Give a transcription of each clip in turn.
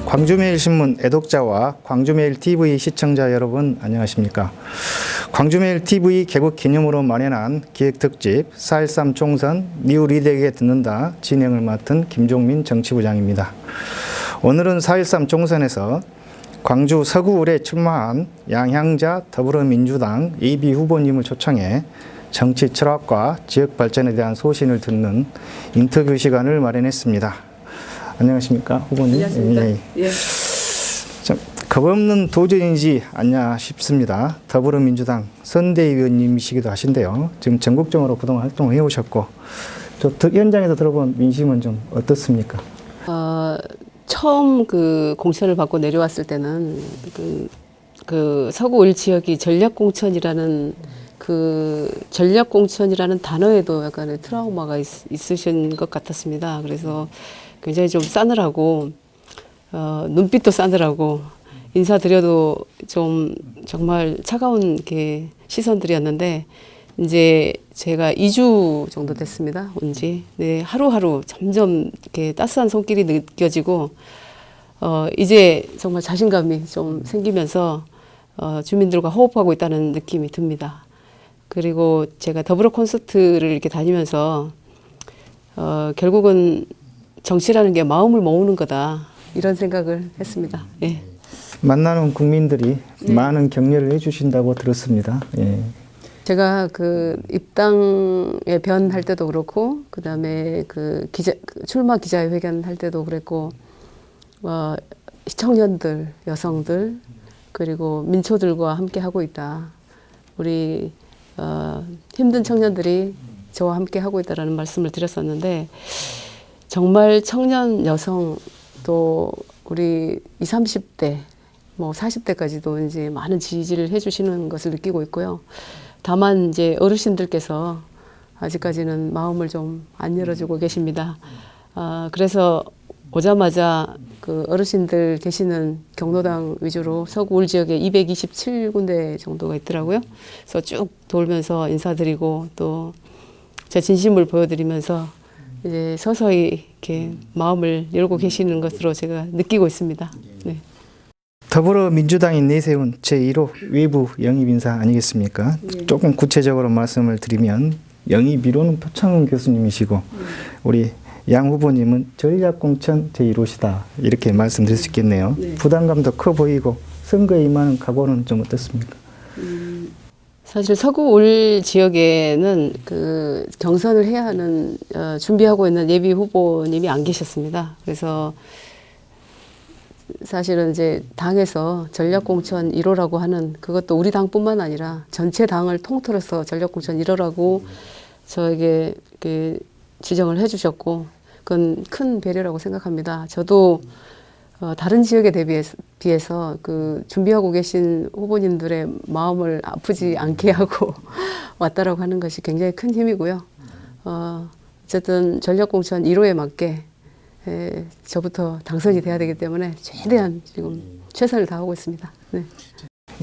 광주매일신문 애독자와 광주매일TV 시청자 여러분 안녕하십니까. 광주매일TV 개국 기념으로 마련한 기획특집 4.13 총선 니우리더에게 듣는다 진행을 맡은 김종민 정치부장입니다. 오늘은 4.13 총선에서 광주 서구울에 출마한 양향자 더불어민주당 예비후보님을 초청해 정치 철학과 지역 발전에 대한 소신을 듣는 인터뷰 시간을 마련했습니다. 안녕하십니까, 후보님? 안녕하십니까. 예. 겁없는 도전이지 않냐 싶습니다. 더불어민주당 선대위원님이시기도 하신데요. 지금 전국적으로 그동안 활동을 해오셨고, 현장에서 들어본 민심은 좀 어떻습니까? 처음 그 공천을 받고 내려왔을 때는 그 서구을 지역이 전략공천이라는 단어에도 약간의 트라우마가 있으신 것 같았습니다. 그래서 굉장히 좀 싸늘하고 눈빛도 싸늘하고 인사드려도 좀 정말 차가운 이렇게 시선들이었는데 이제 제가 2주 정도 됐습니다. 온지. 네, 하루하루 점점 이렇게 따스한 손길이 느껴지고 이제 정말 자신감이 좀 생기면서 주민들과 호흡하고 있다는 느낌이 듭니다. 그리고 제가 더불어 콘서트를 이렇게 다니면서 결국은 정치라는 게 마음을 모으는 거다 이런 생각을 했습니다. 예. 만나는 국민들이 많은 격려를 해주신다고 들었습니다. 예. 제가 그 입당에 변할 때도 그렇고 그다음에 출마 기자회견 할 때도 그랬고 청년들, 여성들 그리고 민초들과 함께 하고 있다. 우리 힘든 청년들이 저와 함께 하고 있다라는 말씀을 드렸었는데. 정말 청년 여성 또 우리 20, 30대 뭐 40대까지도 이제 많은 지지를 해주시는 것을 느끼고 있고요. 다만 이제 어르신들께서 아직까지는 마음을 좀 안 열어주고 계십니다. 그래서 오자마자 그 어르신들 계시는 경로당 위주로 서구울 지역에 227군데 정도가 있더라고요. 그래서 쭉 돌면서 인사드리고 또 제 진심을 보여드리면서 이제 서서히 이렇게 마음을 열고 계시는 것으로 제가 느끼고 있습니다. 네. 더불어민주당이 내세운 제1호 외부 영입인사 아니겠습니까? 네. 조금 구체적으로 말씀을 드리면 영입 1호는 표창원 교수님이시고 우리 양 후보님은 전략공천 제1호시다 이렇게 말씀드릴 수 있겠네요. 네. 부담감도 커 보이고 선거에 임하는 각오는 좀 어떻습니까? 사실 서구울 지역에는 그 경선을 해야 하는 준비하고 있는 예비 후보님이 안 계셨습니다. 그래서 사실은 이제 당에서 전략공천 1호라고 하는 그것도 우리 당뿐만 아니라 전체 당을 통틀어서 전략공천 1호라고 저에게 지정을 해주셨고 그건 큰 배려라고 생각합니다. 저도 다른 지역에 비해서 그 준비하고 계신 후보님들의 마음을 아프지 않게 하고 왔다라고 하는 것이 굉장히 큰 힘이고요. 어쨌든 전략공천 1호에 맞게 저부터 당선이 돼야 되기 때문에 최대한 지금 최선을 다하고 있습니다. 네.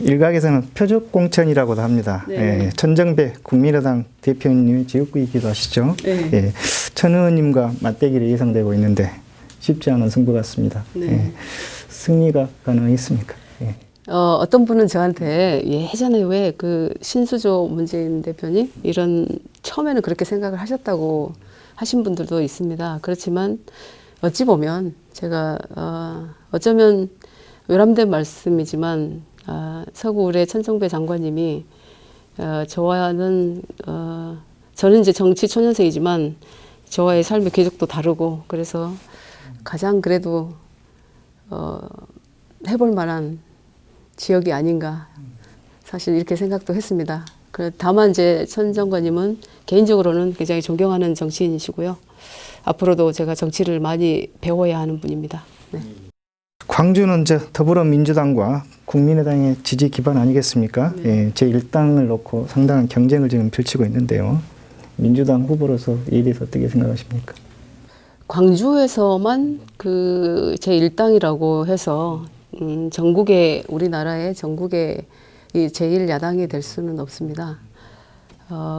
일각에서는 표적공천이라고도 합니다. 네. 예, 천정배 국민의당 대표님의 지역구이기도 하시죠. 네. 예, 천 의원님과 맞대결이 예상되고 있는데 쉽지 않은 승부 같습니다. 네. 예, 승리가 가능했습니까? 예. 어떤 분은 저한테 예전에 왜 그 신수조 문재인 대표님 이런 처음에는 그렇게 생각을 하셨다고 하신 분들도 있습니다. 그렇지만 어찌 보면 제가 어쩌면 외람된 말씀이지만 서구울의 천정배 장관님이 저와는 저는 이제 정치 초년생이지만 저와의 삶의 궤적도 다르고 그래서 가장 그래도 해볼 만한 지역이 아닌가 사실 이렇게 생각도 했습니다. 다만 이제 천 장관님은 개인적으로는 굉장히 존경하는 정치인이시고요. 앞으로도 제가 정치를 많이 배워야 하는 분입니다. 네. 광주는 더불어민주당과 국민의당의 지지 기반 아니겠습니까? 네. 예, 제1당을 놓고 상당한 경쟁을 지금 펼치고 있는데요. 민주당 후보로서 이에 대해서 어떻게 생각하십니까? 광주에서만 그 제1당이라고 해서 전국의 우리나라의 전국의 이 제1야당이 될 수는 없습니다.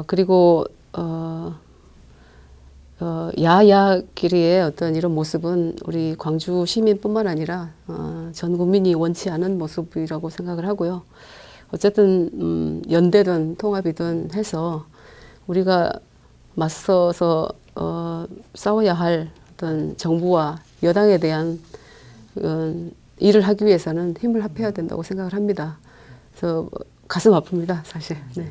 그리고 야야끼리의 어떤 이런 모습은 우리 광주 시민뿐만 아니라 전 국민이 원치 않은 모습이라고 생각을 하고요. 어쨌든 연대든 통합이든 해서 우리가 맞서서 싸워야 할 어떤 정부와 여당에 대한 일을 하기 위해서는 힘을 합해야 된다고 생각을 합니다. 그래서 가슴 아픕니다, 사실. 네.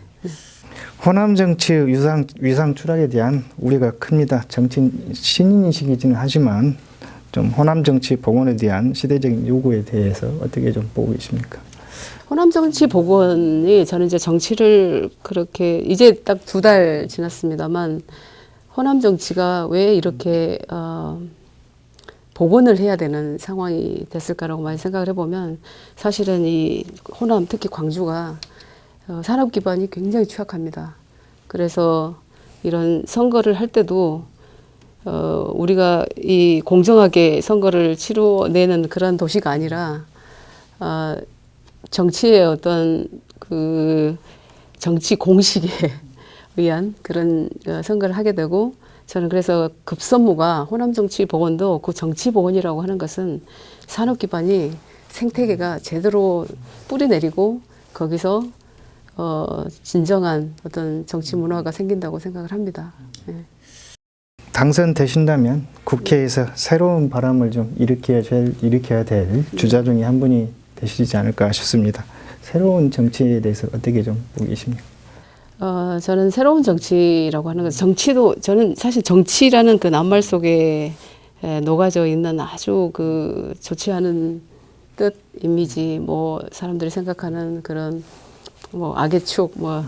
호남 정치 위상 추락에 대한 우려가 큽니다. 정치 신인이시기는 하지만 좀 호남 정치 복원에 대한 시대적인 요구에 대해서 어떻게 좀 보고 계십니까? 호남 정치 복원이 저는 이제 정치를 그렇게 이제 딱 2달 지났습니다만 호남 정치가 왜 이렇게 복원을 해야 되는 상황이 됐을까라고 많이 생각을 해보면 사실은 이 호남 특히 광주가 산업 기반이 굉장히 취약합니다. 그래서 이런 선거를 할 때도 우리가 이 공정하게 선거를 치러내는 그런 도시가 아니라 정치의 어떤 그 정치 공식에 의한 그런 선거를 하게 되고 저는 그래서 급선무가 호남 정치 복원도 그 정치 복원이라고 하는 것은 산업 기반이 생태계가 제대로 뿌리 내리고 거기서 진정한 어떤 정치 문화가 생긴다고 생각을 합니다. 네. 당선되신다면 국회에서 새로운 바람을 좀 일으켜야 될 주자 중에 한 분이 되시지 않을까 싶습니다. 새로운 정치에 대해서 어떻게 좀 보고 계십니까? 저는 새로운 정치라고 하는 것, 정치도 저는 사실 정치라는 그 낱말 속에 녹아져 있는 아주 그 좋지 않은 뜻, 이미지, 뭐 사람들이 생각하는 그런 뭐 악의 축, 뭐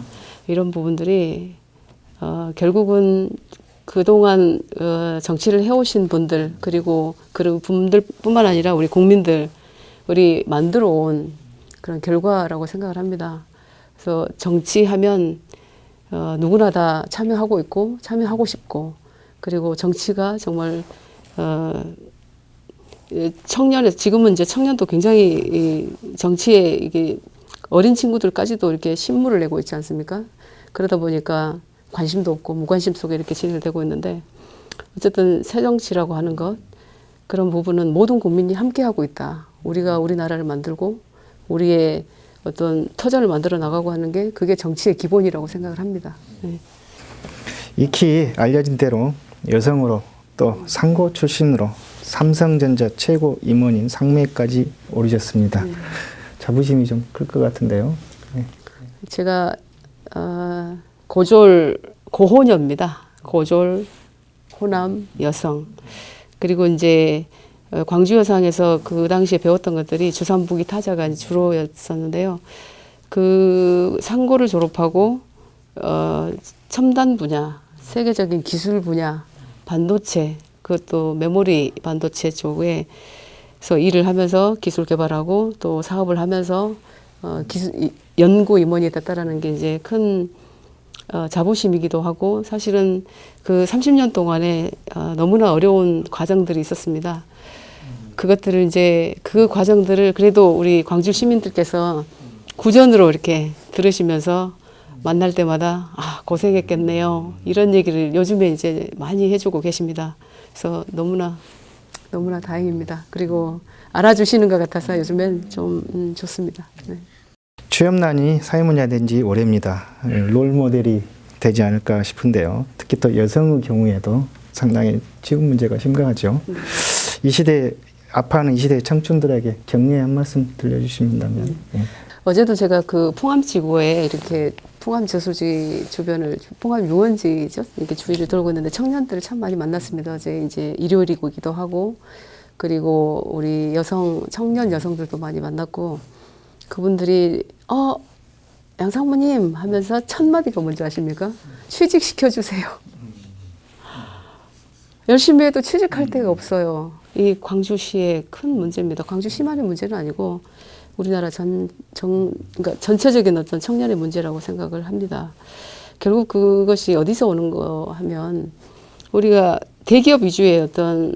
이런 부분들이 결국은 그동안 정치를 해오신 분들 그리고 그 분들뿐만 아니라 우리 국민들 우리 만들어 온 그런 결과라고 생각을 합니다. 그래서 정치하면 누구나 다 참여하고 있고 참여하고 싶고 그리고 정치가 정말 청년에서 지금은 이제 청년도 굉장히 정치에 이게 어린 친구들까지도 이렇게 신물을 내고 있지 않습니까? 그러다 보니까 관심도 없고 무관심 속에 이렇게 진행되고 있는데 어쨌든 새정치라고 하는 것 그런 부분은 모든 국민이 함께 하고 있다. 우리가 우리나라를 만들고 우리의 어떤 터전을 만들어 나가고 하는 게 그게 정치의 기본이라고 생각을 합니다. 네. 익히 알려진 대로 여성으로 또 상고 출신으로 삼성전자 최고 임원인 상무에까지 오르셨습니다. 자부심이 좀 클 것 같은데요. 네. 제가 고졸 고호녀입니다. 고졸 호남 여성 그리고 이제 광주 여상에서 그 당시에 배웠던 것들이 주산부기 타자가 주로였었는데요. 그 상고를 졸업하고 첨단 분야, 세계적인 기술 분야, 반도체, 그것도 메모리 반도체 쪽에서 일을 하면서 기술 개발하고 또 사업을 하면서 연구 임원이 됐다라는 게 이제 큰 자부심이기도 하고 사실은 그 30년 동안에 너무나 어려운 과정들이 있었습니다. 그것들을 이제 그 과정들을 그래도 우리 광주 시민들께서 구전으로 이렇게 들으시면서 만날 때마다 아 고생했겠네요 이런 얘기를 요즘에 이제 많이 해주고 계십니다. 그래서 너무나 다행입니다. 그리고 알아주시는 것 같아서 요즘엔 좀 좋습니다. 네. 취업난이 사회문제가 된 지 오래입니다. 롤 모델이 되지 않을까 싶은데요. 특히 또 여성의 경우에도 상당히 취업 문제가 심각하죠. 이 시대 아파하는 이 시대의 청춘들에게 격려의 한 말씀 들려주신다면. 네. 어제도 제가 그 풍암지구에 이렇게 풍암 저수지 주변을 풍암 유원지죠 이렇게 주위를 돌고 있는데 청년들을 참 많이 만났습니다. 어제 이제 일요일이기도 하고 그리고 우리 청년 여성들도 많이 만났고 그분들이 양상무님 하면서 첫 마디가 뭔지 아십니까? 취직시켜 주세요. 열심히 해도 취직할 데가 없어요. 이 광주시의 큰 문제입니다. 광주시만의 문제는 아니고 우리나라 그러니까 전체적인 어떤 청년의 문제라고 생각을 합니다. 결국 그것이 어디서 오는 거 하면 우리가 대기업 위주의 어떤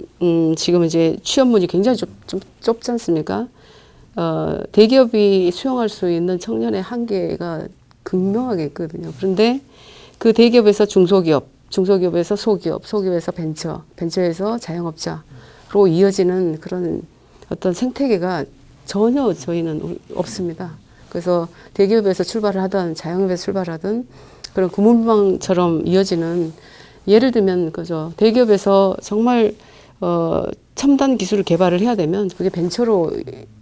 지금 이제 취업문이 굉장히 좀 좁지 않습니까? 대기업이 수용할 수 있는 청년의 한계가 극명하게 있거든요. 그런데 그 대기업에서 중소기업, 중소기업에서 소기업, 소기업에서 벤처, 벤처에서 자영업자로 이어지는 그런 어떤 생태계가 전혀 저희는 없습니다. 그래서 대기업에서 출발을 하든 자영업에서 출발하든 그런 구문방처럼 이어지는, 예를 들면 그죠, 대기업에서 정말 첨단 기술을 개발을 해야 되면 그게 벤처로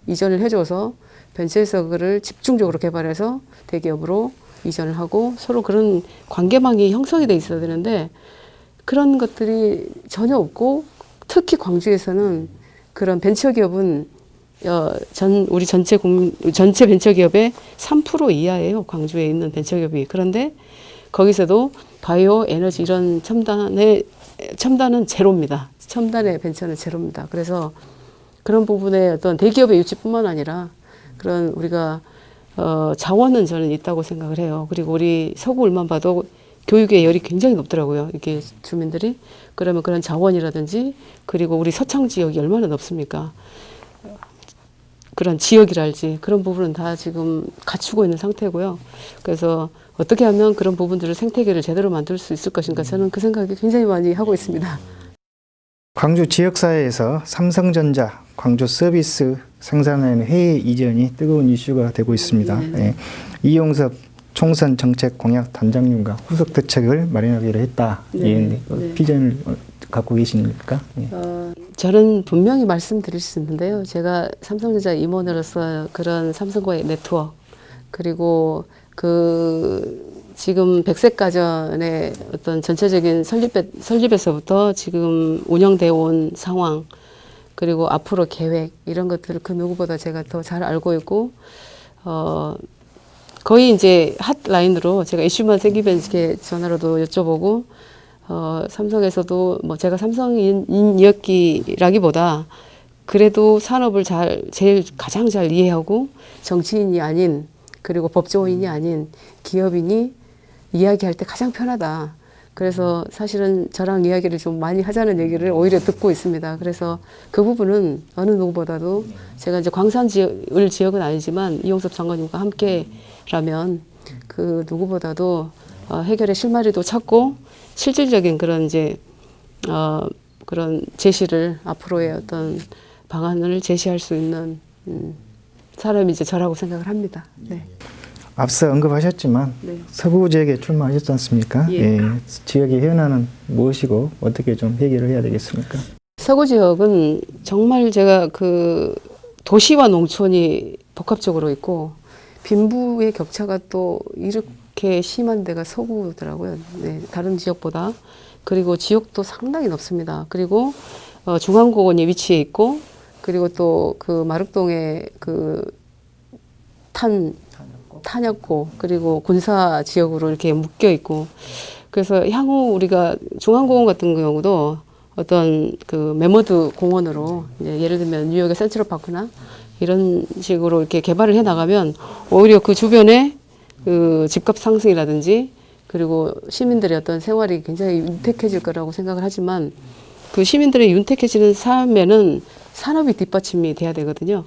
이전을 해줘서 벤처에서 그거를 집중적으로 개발해서 대기업으로 이전을 하고 서로 그런 관계망이 형성이 돼 있어야 되는데 그런 것들이 전혀 없고, 특히 광주에서는 그런 벤처기업은 우리 전체 벤처기업의 3% 이하예요. 광주에 있는 벤처기업이. 그런데 거기서도 바이오, 에너지 이런 첨단은 제로입니다. 첨단의 벤처는 제로입니다. 그래서 그런 부분에 어떤 대기업의 유치뿐만 아니라 그런 우리가 자원은 저는 있다고 생각을 해요. 그리고 우리 서구 울만 봐도 교육의 열이 굉장히 높더라고요. 이게 주민들이. 그러면 그런 자원이라든지, 그리고 우리 서창 지역이 얼마나 높습니까? 그런 지역이랄지 그런 부분은 다 지금 갖추고 있는 상태고요. 그래서 어떻게 하면 그런 부분들을, 생태계를 제대로 만들 수 있을 것인가, 저는 그 생각이 굉장히 많이 하고 있습니다. 광주 지역사회에서 삼성전자 광주 서비스 생산라인 해외 이전이 뜨거운 이슈가 되고 있습니다. 예. 이용섭 총선 정책 공약 단장님과 후속 대책을 마련하기로 했다. 예. 비전을 갖고 계십니까? 예. 저는 분명히 말씀드릴 수 있는데요. 제가 삼성전자 임원으로서 그런 삼성과의 네트워크, 그리고 지금 백색가전의 어떤 전체적인 설립에서부터 지금 운영되어 온 상황, 그리고 앞으로 계획, 이런 것들을 그 누구보다 제가 더 잘 알고 있고, 거의 이제 핫라인으로 제가 이슈만 생기면 이렇게 전화로도 여쭤보고, 삼성에서도 뭐 제가 삼성인이었기라기보다 그래도 산업을 제일 가장 잘 이해하고 정치인이 아닌, 그리고 법조인이 아닌 기업인이 이야기할 때 가장 편하다. 그래서 사실은 저랑 이야기를 좀 많이 하자는 얘기를 오히려 듣고 있습니다. 그래서 그 부분은 어느 누구보다도 제가 이제 광산 지역은 아니지만 이용섭 장관님과 함께라면 그 누구보다도 해결의 실마리도 찾고 실질적인 그런 이제 그런 제시를, 앞으로의 어떤 방안을 제시할 수 있는 사람이 이제 저라고 생각을 합니다. 네. 앞서 언급하셨지만 네. 서구 지역에 출마하셨지 않습니까? 예. 예. 지역의 현안은 무엇이고 어떻게 좀 해결을 해야 되겠습니까? 서구 지역은 정말 제가 그 도시와 농촌이 복합적으로 있고 빈부의 격차가 또 이렇게 심한 데가 서구더라고요. 네, 다른 지역보다. 그리고 지역도 상당히 높습니다. 그리고 중앙공원이 위치해 있고, 그리고 또 그 마륵동에 그 탄약고, 그리고 군사 지역으로 이렇게 묶여 있고, 그래서 향후 우리가 중앙공원 같은 경우도 어떤 그 메머드 공원으로, 이제 예를 들면 뉴욕의 센트럴파크나 이런 식으로 이렇게 개발을 해 나가면 오히려 그 주변에 그 집값 상승이라든지, 그리고 시민들의 어떤 생활이 굉장히 윤택해질 거라고 생각을 하지만, 그 시민들의 윤택해지는 삶에는 산업이 뒷받침이 돼야 되거든요.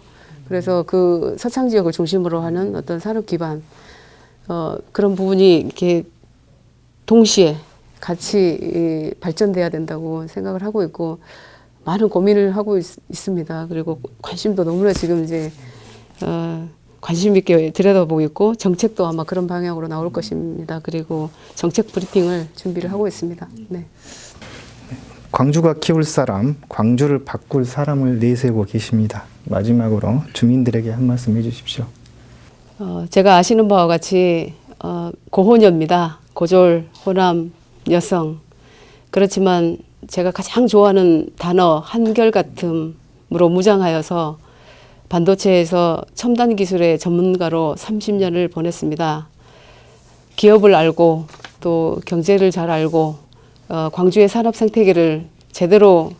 그래서 그 서창 지역을 중심으로 하는 어떤 산업 기반, 그런 부분이 이렇게 동시에 같이 발전돼야 된다고 생각을 하고 있고, 많은 고민을 하고 있습니다. 그리고 관심도 너무나 지금 이제 관심 있게 들여다보고 있고, 정책도 아마 그런 방향으로 나올 것입니다. 그리고 정책 브리핑을 준비를 하고 있습니다. 네. 광주가 키울 사람, 광주를 바꿀 사람을 내세우고 계십니다. 마지막으로 주민들에게 한 말씀 해주십시오. 제가 아시는 바와 같이 고혼녀입니다. 고졸, 호남, 여성. 그렇지만 제가 가장 좋아하는 단어 한결같음으로 무장하여서 반도체에서 첨단 기술의 전문가로 30년을 보냈습니다. 기업을 알고 또 경제를 잘 알고 광주의 산업 생태계를 제대로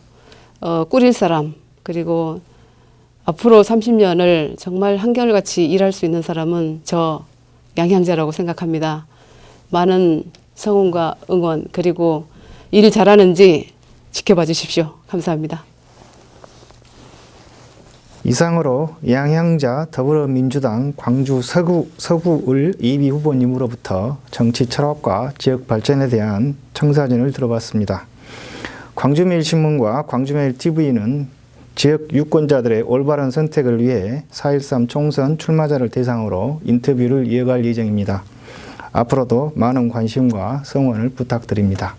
꾸릴 사람, 그리고 앞으로 30년을 정말 한결같이 일할 수 있는 사람은 저 양향자라고 생각합니다. 많은 성원과 응원, 그리고 일 잘하는지 지켜봐 주십시오. 감사합니다. 이상으로 양향자 더불어민주당 광주 서구을 이비 후보님으로부터 정치 철학과 지역 발전에 대한 청사진을 들어봤습니다. 광주매일신문과 광주매일TV는 지역 유권자들의 올바른 선택을 위해 4.13 총선 출마자를 대상으로 인터뷰를 이어갈 예정입니다. 앞으로도 많은 관심과 성원을 부탁드립니다.